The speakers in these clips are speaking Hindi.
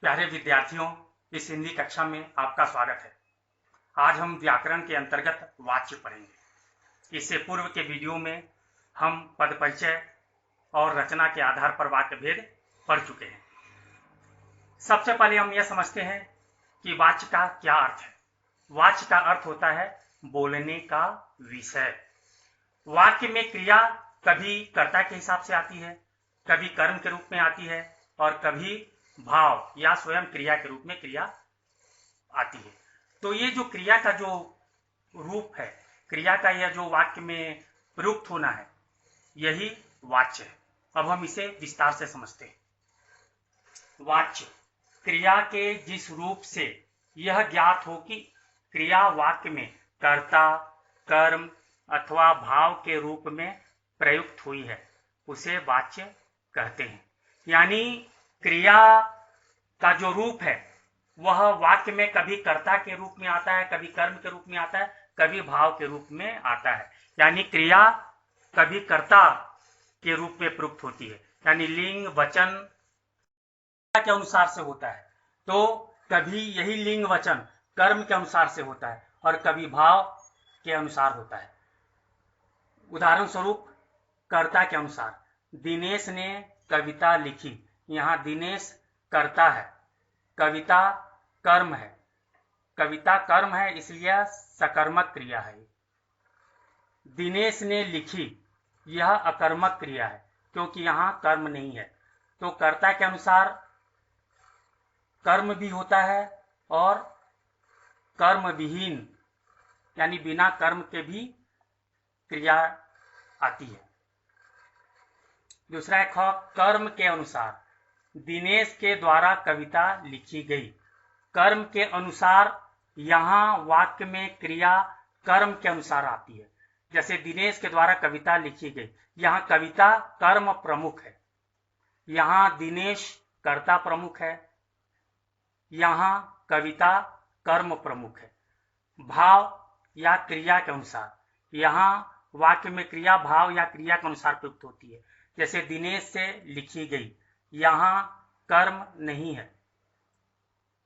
प्यारे विद्यार्थियों, इस हिंदी कक्षा में आपका स्वागत है। आज हम व्याकरण के अंतर्गत वाच्य पढ़ेंगे। इससे पूर्व के वीडियो में हम पद परिचय और रचना के आधार पर वाक्य भेद पढ़ चुके हैं। सबसे पहले हम यह समझते हैं कि वाच्य का क्या अर्थ है। वाच्य का अर्थ होता है बोलने का विषय। वाक्य में क्रिया कभी कर्ता के हिसाब से आती है, कभी कर्म के रूप में आती है और कभी भाव या स्वयं क्रिया के रूप में क्रिया आती है। तो ये जो क्रिया का जो रूप है, क्रिया का यह जो वाक्य में प्रयुक्त होना है, यही वाच्य है। अब हम इसे विस्तार से समझते हैं। वाच्य क्रिया के जिस रूप से यह ज्ञात हो कि क्रिया वाक्य में कर्ता, कर्म अथवा भाव के रूप में प्रयुक्त हुई है, उसे वाच्य कहते हैं। यानी क्रिया का जो रूप है वह वाक्य में कभी कर्ता के रूप में आता है, कभी कर्म के रूप में आता है, कभी भाव के रूप में आता है। यानी क्रिया कभी कर्ता के रूप में प्रयुक्त होती है, यानी लिंग वचन के अनुसार से होता है। तो कभी यही लिंग वचन कर्म के अनुसार से होता है और कभी भाव के अनुसार होता है। उदाहरण स्वरूप कर्ता के अनुसार, दिनेश ने कविता लिखी। यहाँ दिनेश कर्ता है, कविता कर्म है। कविता कर्म है इसलिए सकर्मक क्रिया है। दिनेश ने लिखी, यह अकर्मक क्रिया है क्योंकि यहाँ कर्म नहीं है। तो कर्ता के अनुसार कर्म भी होता है और कर्म विहीन यानी बिना कर्म के भी क्रिया आती है। दूसरा एक कर्म के अनुसार, दिनेश के द्वारा कविता लिखी गई। कर्म के अनुसार यहाँ वाक्य में क्रिया कर्म के अनुसार आती है। जैसे दिनेश के द्वारा कविता लिखी गई, यहाँ कविता कर्म प्रमुख है, यहाँ दिनेश कर्ता प्रमुख है, यहाँ कविता कर्म प्रमुख है। भाव या क्रिया के अनुसार, यहाँ वाक्य में क्रिया भाव या क्रिया के अनुसार प्रयुक्त होती है। जैसे दिनेश से लिखी गई, यहाँ कर्म नहीं है,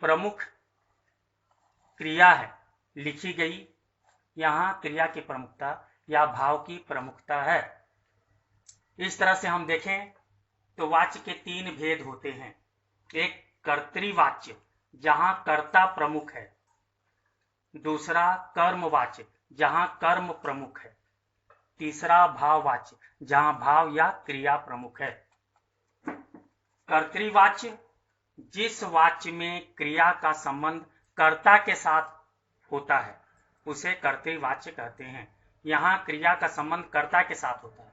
प्रमुख क्रिया है। लिखी गई, यहाँ क्रिया की प्रमुखता या भाव की प्रमुखता है। इस तरह से हम देखें तो वाच्य के तीन भेद होते हैं। एक कर्तृवाच्य जहां कर्ता प्रमुख है, दूसरा कर्मवाच्य जहां कर्म प्रमुख है, तीसरा भाववाच्य जहां भाव या क्रिया प्रमुख है। कर्तृवाच्य जिस वाच्य में क्रिया का संबंध कर्ता के साथ होता है उसे कर्तृवाच्य कहते हैं। यहाँ क्रिया का संबंध कर्ता के साथ होता है।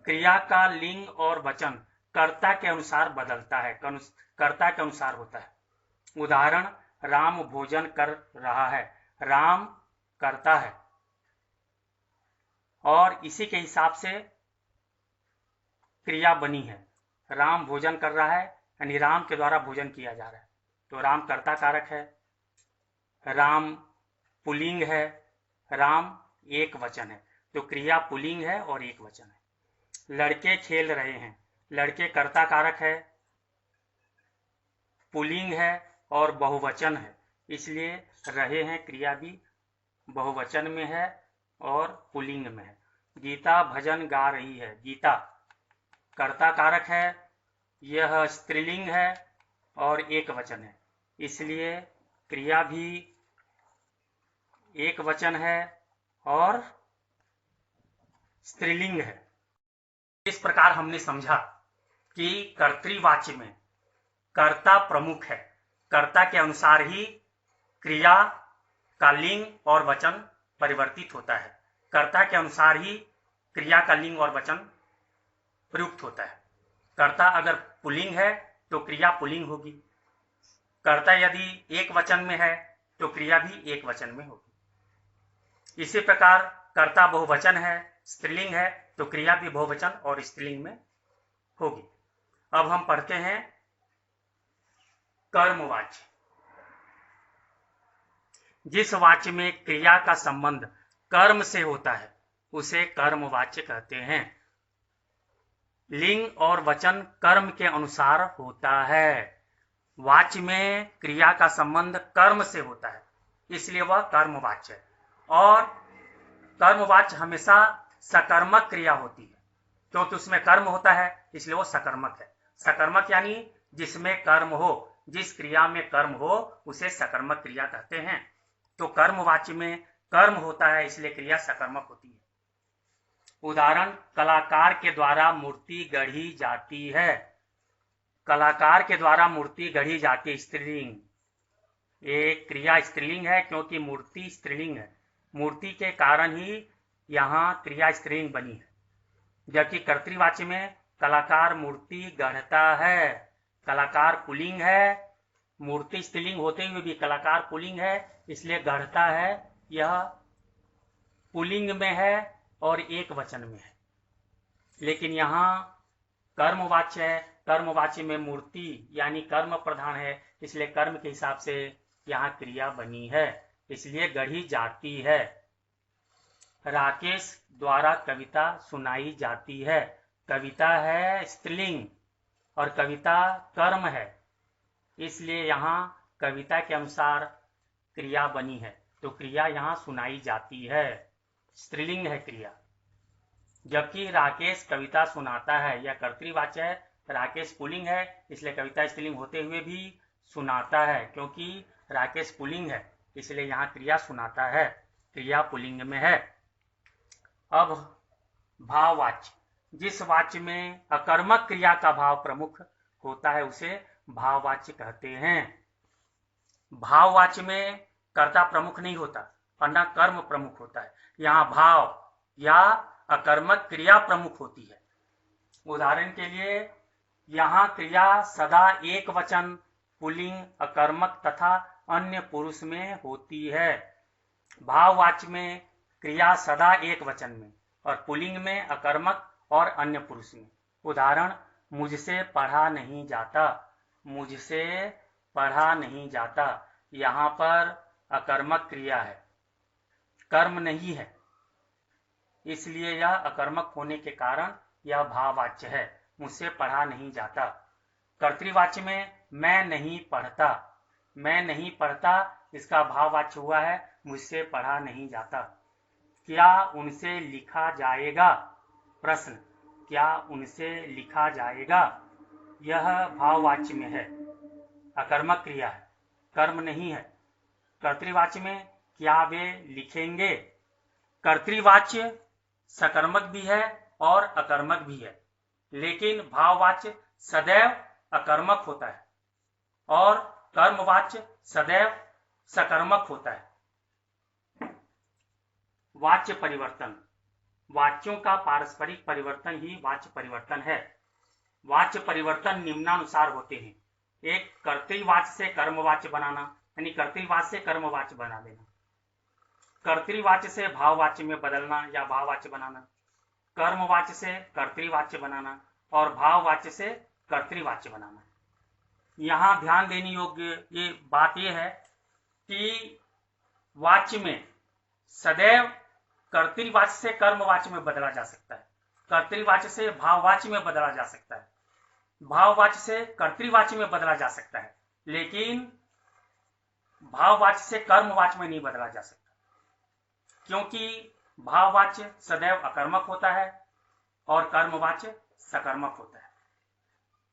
क्रिया का लिंग और वचन कर्ता के अनुसार बदलता है, कर्ता के अनुसार होता है। उदाहरण, राम भोजन कर रहा है, राम कर्ता है और इसी के हिसाब से क्रिया बनी है। राम भोजन कर रहा है यानी राम के द्वारा भोजन किया जा रहा है, तो राम कर्ता कारक है। राम पुल्लिंग है, राम एक वचन है, तो क्रिया पुल्लिंग है और एक वचन है। लड़के खेल रहे हैं, लड़के कर्ता कारक है, पुल्लिंग है और बहुवचन है, इसलिए रहे हैं क्रिया भी बहुवचन में है और पुल्लिंग में है। गीता भजन गा रही है, गीता कर्ता कारक है, यह स्त्रीलिंग है और एक वचन है, इसलिए क्रिया भी एक वचन है और स्त्रीलिंग है। इस प्रकार हमने समझा कि कर्तृवाच्य में कर्ता प्रमुख है, कर्ता के अनुसार ही क्रिया का लिंग और वचन परिवर्तित होता है, कर्ता के अनुसार ही क्रिया का लिंग और वचन प्रयुक्त होता है। कर्ता अगर पुल्लिंग है तो क्रिया पुल्लिंग होगी, कर्ता यदि एक वचन में है तो क्रिया भी एक वचन में होगी। इसी प्रकार कर्ता बहुवचन है, स्त्रीलिंग है, तो क्रिया भी बहुवचन और स्त्रीलिंग में होगी। अब हम पढ़ते हैं कर्मवाच्य। जिस वाच्य में क्रिया का संबंध कर्म से होता है उसे कर्मवाच्य कहते हैं। लिंग और वचन कर्म के अनुसार होता है। वाच्य में क्रिया का संबंध कर्म से होता है, इसलिए वह कर्मवाच्य है। और कर्मवाच्य हमेशा सकर्मक क्रिया होती है, क्योंकि उसमें कर्म होता है, इसलिए वो सकर्मक है। सकर्मक यानी जिसमें कर्म हो, जिस क्रिया में कर्म हो उसे सकर्मक क्रिया कहते हैं। तो कर्मवाच्य में कर्म होता है, इसलिए क्रिया सकर्मक होती है। उदाहरण, कलाकार के द्वारा मूर्ति गढ़ी जाती है। कलाकार के द्वारा मूर्ति गढ़ी जाती है, स्त्रीलिंग। ये क्रिया स्त्रीलिंग है क्योंकि मूर्ति स्त्रीलिंग है। मूर्ति के कारण ही यहाँ क्रिया स्त्रीलिंग बनी है। जबकि कर्तृवाच्य में कलाकार मूर्ति गढ़ता है। कलाकार पुल्लिंग है, मूर्ति स्त्रीलिंग होते हुए भी कलाकार पुल्लिंग है, इसलिए गढ़ता है यह पुल्लिंग में है और एक वचन में है। लेकिन यहाँ कर्मवाच्य है, कर्मवाच्य में मूर्ति यानी कर्म प्रधान है, इसलिए कर्म के हिसाब से यहाँ क्रिया बनी है, इसलिए गढ़ी जाती है। राकेश द्वारा कविता सुनाई जाती है। कविता है स्त्रीलिंग और कविता कर्म है, इसलिए यहाँ कविता के अनुसार क्रिया बनी है, तो क्रिया यहाँ सुनाई जाती है, स्त्रीलिंग है क्रिया। जबकि राकेश कविता सुनाता है, यह कर्तृवाच्य है। राकेश पुल्लिंग है, इसलिए कविता स्त्रीलिंग होते हुए भी सुनाता है, क्योंकि राकेश पुल्लिंग है, इसलिए यहाँ क्रिया सुनाता है, क्रिया पुल्लिंग में है। अब भाववाच्य, जिस वाच्य में अकर्मक क्रिया का भाव प्रमुख होता है उसे भाववाच्य कहते हैं। भाववाच्य में कर्ता प्रमुख नहीं होता और न कर्म प्रमुख होता है, यहाँ भाव या अकर्मक क्रिया प्रमुख होती है। उदाहरण के लिए यहाँ क्रिया सदा एक वचन, पुल्लिंग, अकर्मक तथा अन्य पुरुष में होती है। भाववाच्य में क्रिया सदा एक वचन में और पुल्लिंग में, अकर्मक और अन्य पुरुष में। उदाहरण, मुझसे पढ़ा नहीं जाता। मुझसे पढ़ा नहीं जाता, यहाँ पर अकर्मक क्रिया है, कर्म नहीं है, इसलिए यह अकर्मक होने के कारण यह भाववाच्य है, मुझसे पढ़ा नहीं जाता। कर्तृवाच्य में मैं नहीं पढ़ता। मैं नहीं पढ़ता, इसका भाववाच्य हुआ है मुझसे पढ़ा नहीं जाता। क्या उनसे लिखा जाएगा? प्रश्न, क्या उनसे लिखा जाएगा? यह भाववाच्य में है, अकर्मक क्रिया है, कर्म नहीं है। कर्तृवाच्य में क्या वे लिखेंगे? कर्तृवाच्य सकर्मक भी है और अकर्मक भी है, लेकिन भाववाच्य सदैव अकर्मक होता है और कर्मवाच्य सदैव सकर्मक होता है। वाच्य परिवर्तन, वाच्यों का पारस्परिक परिवर्तन ही वाच्य परिवर्तन है। वाच्य परिवर्तन निम्नानुसार होते हैं। एक, कर्तृवाच्य से कर्मवाच्य बनाना, यानी कर्तृवाच्य से कर्मवाच्य बना देना। कर्तृवाच्य से भाववाच्य में बदलना या भाववाच्य बनाना। कर्मवाच्य से कर्तृवाच्य बनाना और भाववाच्य से कर्तृवाच्य बनाना। यहाँ ध्यान देने योग्य ये बात यह है कि वाच्य में सदैव कर्तृवाच्य से कर्मवाच्य में बदला जा सकता है, कर्तृवाच्य से भाववाच्य में बदला जा सकता है, भाववाच्य से कर्तृवाच्य में बदला जा सकता है, लेकिन भाववाच्य से कर्मवाच्य में नहीं बदला जा सकता, क्योंकि भाववाच्य सदैव अकर्मक होता है और कर्मवाच्य सकर्मक होता है।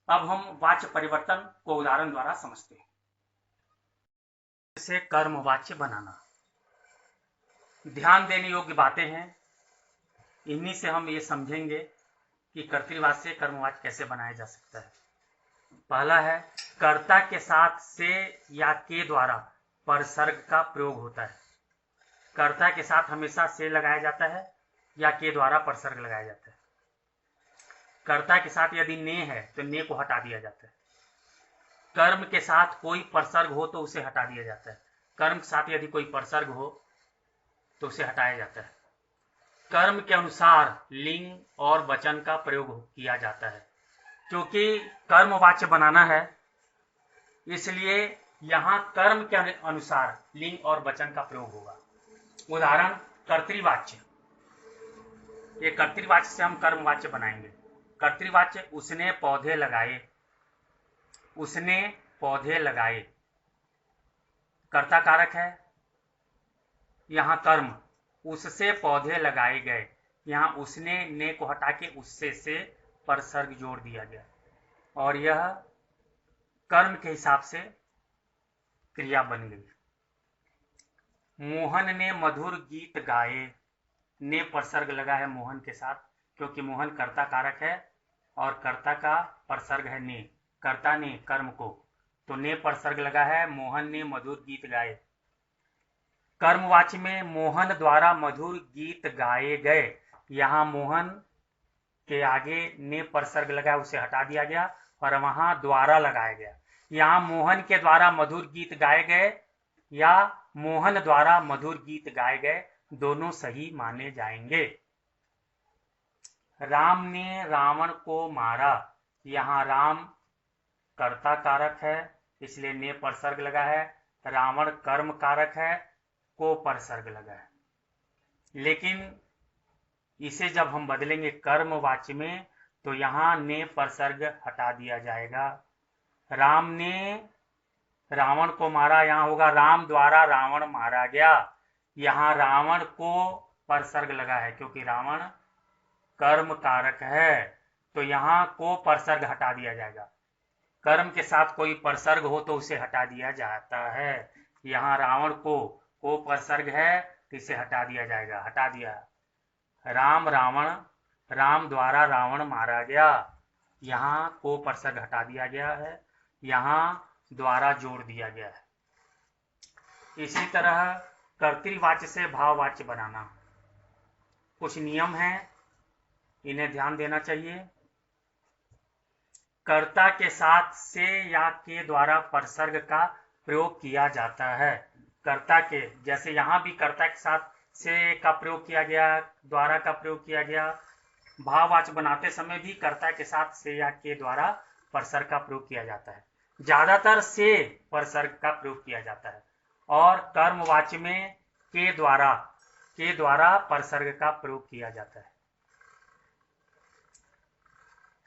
अब हम वाच्य परिवर्तन को उदाहरण द्वारा समझते हैं। जैसे कर्मवाच्य बनाना, ध्यान देने योग्य बातें हैं, इन्हीं से हम ये समझेंगे कि कर्तृवाच्य से कर्मवाच्य कैसे बनाया जा सकता है। पहला है, कर्ता के साथ से या के द्वारा परसर्ग का प्रयोग होता है। कर्ता के साथ हमेशा से लगाया जाता है या के द्वारा परसर्ग लगाया जाता है। कर्ता के साथ यदि ने है तो ने को हटा दिया जाता है। कर्म के साथ कोई परसर्ग हो तो उसे हटा दिया जाता है। कर्म के साथ यदि कोई परसर्ग हो तो उसे हटाया जाता है। कर्म के अनुसार लिंग और वचन का प्रयोग किया जाता है। क्योंकि कर्मवाच्य बनाना है, इसलिए यहाँ कर्म के अनुसार लिंग और वचन का प्रयोग होगा। उदाहरण, कर्तृवाच्य, ये कर्तृवाच्य से हम कर्मवाच्य बनाएंगे। कर्तृवाच्य, उसने पौधे लगाए। उसने पौधे लगाए, कर्ता कारक है, यहाँ कर्म, उससे पौधे लगाए गए, यहाँ उसने ने को हटा के उससे से परसर्ग जोड़ दिया गया और यह कर्म के हिसाब से क्रिया बन गई। मोहन ने मधुर गीत गाए, ने परसर्ग लगा है मोहन के साथ, क्योंकि मोहन कर्ता कारक है और कर्ता का परसर्ग है ने, कर्ता ने कर्म को, तो ने परसर्ग लगा है। मोहन ने मधुर गीत गाए, कर्मवाच्य में मोहन द्वारा मधुर गीत गाए गए, यहाँ मोहन के आगे ने परसर्ग लगा, उसे हटा दिया गया और वहां द्वारा लगाया गया। यहाँ मोहन के द्वारा मधुर गीत गाए गए या मोहन द्वारा मधुर गीत गाए गए, दोनों सही माने जाएंगे। राम ने रावण को मारा, यहाँ राम कर्ता कारक है इसलिए ने परसर्ग लगा है, रावण कर्म कारक है, को परसर्ग लगा है। लेकिन इसे जब हम बदलेंगे कर्मवाच्य में तो यहाँ ने परसर्ग हटा दिया जाएगा। राम ने रावण को मारा, यहाँ होगा राम द्वारा रावण मारा गया, यहाँ रावण को परसर्ग लगा है क्योंकि रावण कर्म कारक है, तो यहाँ को परसर्ग हटा दिया जाएगा। कर्म के साथ कोई परसर्ग हो तो उसे हटा दिया जाता है। यहाँ रावण को परसर्ग है तो इसे हटा दिया जाएगा, हटा दिया। राम रावण, राम द्वारा रावण मारा गया, यहाँ को परसर्ग हटा दिया गया है, यहाँ द्वारा जोड़ दिया गया है। इसी तरह कर्तृवाच्य से भाववाच्य बनाना, कुछ नियम हैं, इन्हें ध्यान देना चाहिए। कर्ता के साथ से या के द्वारा परसर्ग का प्रयोग किया जाता है। कर्ता के, जैसे यहाँ भी कर्ता के साथ से का प्रयोग किया गया, द्वारा का प्रयोग किया गया। भाववाच्य बनाते समय भी कर्ता के साथ से या के द्वारा परसर्ग का प्रयोग किया जाता है, ज्यादातर से परसर्ग का प्रयोग किया जाता है। और कर्मवाच्य में के द्वारा परसर्ग का प्रयोग किया जाता है।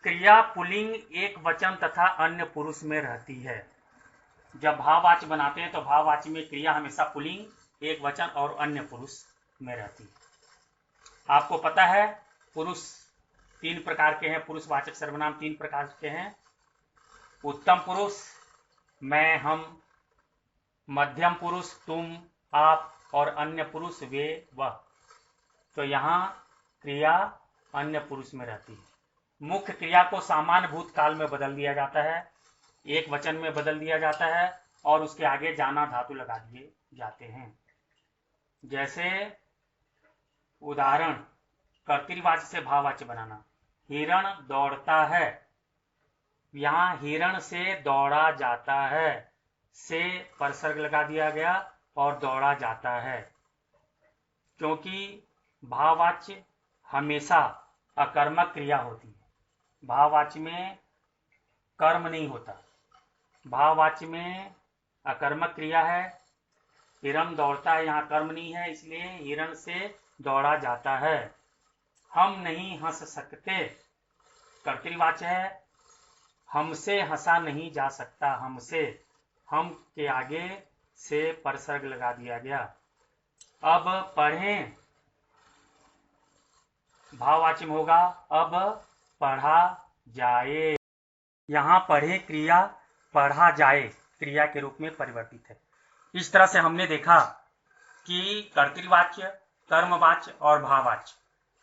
क्रिया पुल्लिंग एक वचन तथा अन्य पुरुष में रहती है। जब भाववाच्य बनाते हैं तो भाववाच्य में क्रिया हमेशा पुल्लिंग एक वचन और अन्य पुरुष में रहती है। आपको पता है पुरुष तीन प्रकार के हैं, पुरुषवाचक सर्वनाम तीन प्रकार के हैं, उत्तम पुरुष, मैं हम, मध्यम पुरुष, तुम आप, और अन्य पुरुष वे वह। तो यहाँ क्रिया अन्य पुरुष में रहती है। मुख्य क्रिया को सामान्य भूतकाल में बदल दिया जाता है, एक वचन में बदल दिया जाता है और उसके आगे जाना धातु लगा दिए जाते हैं। जैसे उदाहरण, कर्तृवाच्य से भाववाच्य बनाना, हिरण दौड़ता है, यहाँ हिरण से दौड़ा जाता है, से परसर्ग लगा दिया गया और दौड़ा जाता है, क्योंकि भाववाच्य हमेशा अकर्मक क्रिया होती है। भाववाच्य में कर्म नहीं होता, भाववाच्य में अकर्मक क्रिया है। हिरण दौड़ता है, यहाँ कर्म नहीं है, इसलिए हिरण से दौड़ा जाता है। हम नहीं हंस सकते, कर्तृवाच्य है, हमसे हंसा नहीं जा सकता, हमसे, हम के आगे से परसर्ग लगा दिया गया। अब पढ़ें, भाववाच्य में होगा अब पढ़ा जाए, यहाँ पढ़े क्रिया पढ़ा जाए क्रिया के रूप में परिवर्तित है। इस तरह से हमने देखा कि कर्तृवाच्य, कर्मवाच्य और भाववाच्य,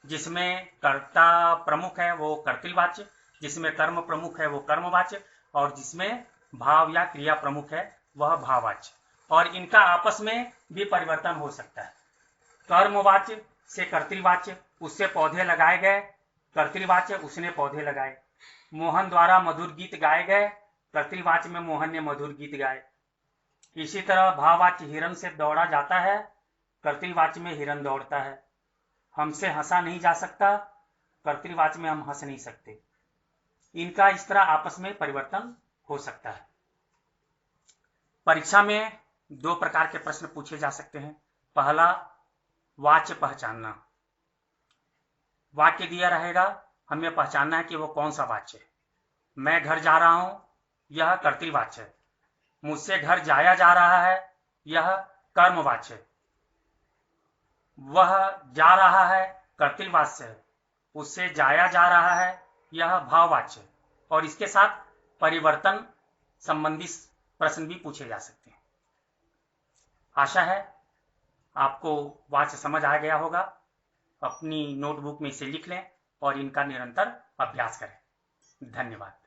जिसमें कर्ता प्रमुख है वो कर्तृवाच्य, जिसमें कर्म प्रमुख है वो कर्मवाच्य, और जिसमें भाव या क्रिया प्रमुख है वह भाववाच्य, और इनका आपस में भी परिवर्तन हो सकता है। कर्मवाच्य से कर्तृवाच्य, उससे पौधे लगाए गए, कर्तृवाच्य उसने पौधे लगाए। मोहन द्वारा मधुर गीत गाए गए, कर्तृवाच्य में मोहन ने मधुर गीत गाए। इसी तरह भाववाच्य हिरण से दौड़ा जाता है, कर्तृवाच्य में हिरण दौड़ता है। हमसे हंसा नहीं जा सकता, कर्तृवाच्य में हम हंस नहीं सकते। इनका इस तरह आपस में परिवर्तन हो सकता है। परीक्षा में दो प्रकार के प्रश्न पूछे जा सकते हैं। पहला, वाच्य पहचानना। वाक्य दिया रहेगा, हमें पहचानना है कि वो कौन सा वाच्य है। मैं घर जा रहा हूं, यह कर्तृवाच्य है। मुझसे घर जाया जा रहा है, यह कर्मवाच्य है। वह जा रहा है, कर्तृवाच्य है। उससे जाया जा रहा है, यह भाववाच्य है। और इसके साथ परिवर्तन संबंधी प्रश्न भी पूछे जा सकते हैं। आशा है आपको वाच्य समझ आ गया होगा। अपनी नोटबुक में इसे लिख लें और इनका निरंतर अभ्यास करें। धन्यवाद।